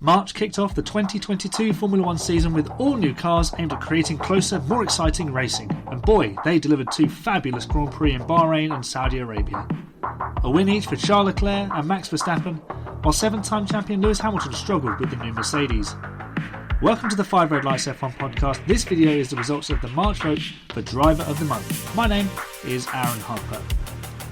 March kicked off the 2022 Formula 1 season with all new cars aimed at creating closer, more exciting racing. And boy, they delivered two fabulous Grand Prix in Bahrain and Saudi Arabia. A win each for Charles Leclerc and Max Verstappen, while seven-time champion Lewis Hamilton struggled with the new Mercedes. Welcome to the 5 Red Lights F1 podcast. This video is the results of the March vote for Driver of the Month. My name is Aaron Harper.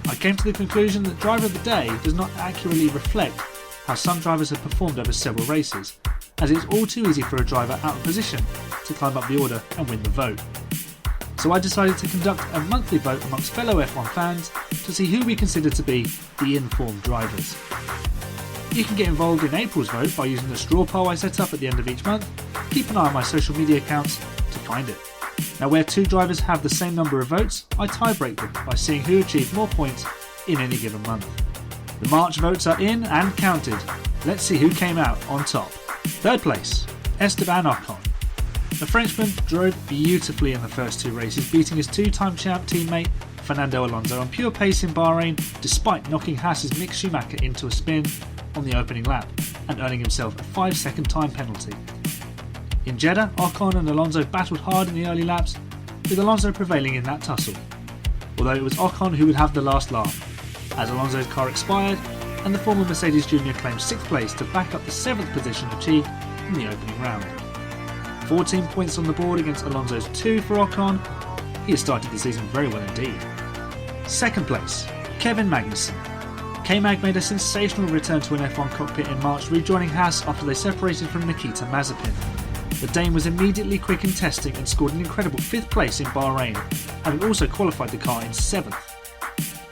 I came to the conclusion that Driver of the Day does not accurately reflect how some drivers have performed over several races, as it's all too easy for a driver out of position to climb up the order and win the vote. So I decided to conduct a monthly vote amongst fellow F1 fans to see who we consider to be the informed drivers. You can get involved in April's vote by using the straw poll I set up at the end of each month. Keep an eye on my social media accounts to find it. Now, where two drivers have the same number of votes, I tie-break them by seeing who achieved more points in any given month. The March votes are in and counted. Let's see who came out on top. Third place, Esteban Ocon. The Frenchman drove beautifully in the first two races, beating his two-time champ teammate Fernando Alonso on pure pace in Bahrain, despite knocking Haas's Mick Schumacher into a spin on the opening lap and earning himself a 5-second time penalty. In Jeddah, Ocon and Alonso battled hard in the early laps, with Alonso prevailing in that tussle, although it was Ocon who would have the last laugh, as Alonso's car expired and the former Mercedes Junior claimed 6th place to back up the 7th position achieved in the opening round. 14 points on the board against Alonso's 2 for Ocon. He has started the season very well indeed. Second place, Kevin Magnussen. K-Mag made a sensational return to an F1 cockpit in March, rejoining Haas after they separated from Nikita Mazepin. The Dane was immediately quick in testing and scored an incredible 5th place in Bahrain, having also qualified the car in 7th.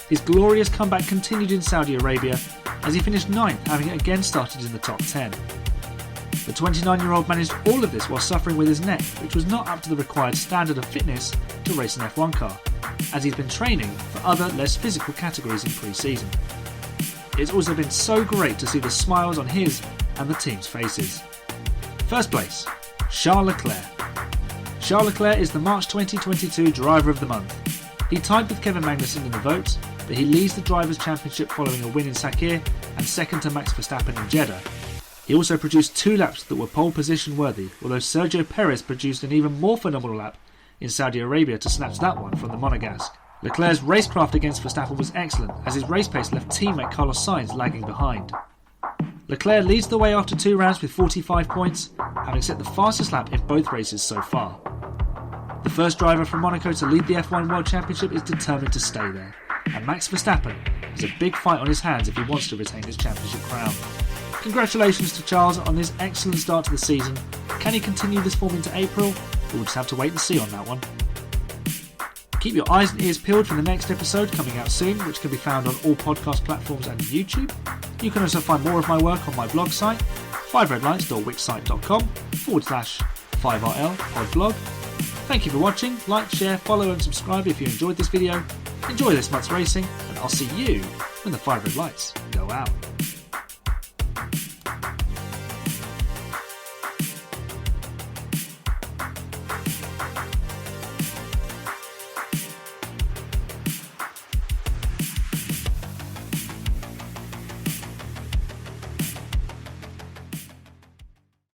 His glorious comeback continued in Saudi Arabia as he finished 9th, having again started in the top 10. The 29-year-old managed all of this while suffering with his neck, which was not up to the required standard of fitness to race an F1 car, as he's been training for other less physical categories in pre-season. It's also been so great to see the smiles on his and the team's faces. First place, Charles Leclerc. Charles Leclerc is the March 2022 Driver of the Month. He tied with Kevin Magnussen in the votes, but he leads the Drivers' Championship following a win in Sakir and second to Max Verstappen in Jeddah. He also produced 2 laps that were pole position worthy, although Sergio Perez produced an even more phenomenal lap in Saudi Arabia to snatch that one from the Monegasque. Leclerc's racecraft against Verstappen was excellent, as his race pace left teammate Carlos Sainz lagging behind. Leclerc leads the way after 2 rounds with 45 points, having set the fastest lap in both races so far. The first driver from Monaco to lead the F1 World Championship is determined to stay there, and Max Verstappen has a big fight on his hands if he wants to retain his championship crown. Congratulations to Charles on his excellent start to the season. Can he continue this form into April? We'll just have to wait and see on that one. Keep your eyes and ears peeled for the next episode coming out soon, which can be found on all podcast platforms and YouTube. You can also find more of my work on my blog site, 5redlights.wixsite.com/5RL podblog. Thank you for watching. Like, share, follow and subscribe if you enjoyed this video. Enjoy this month's racing, and I'll see you when the 5 red lights go out.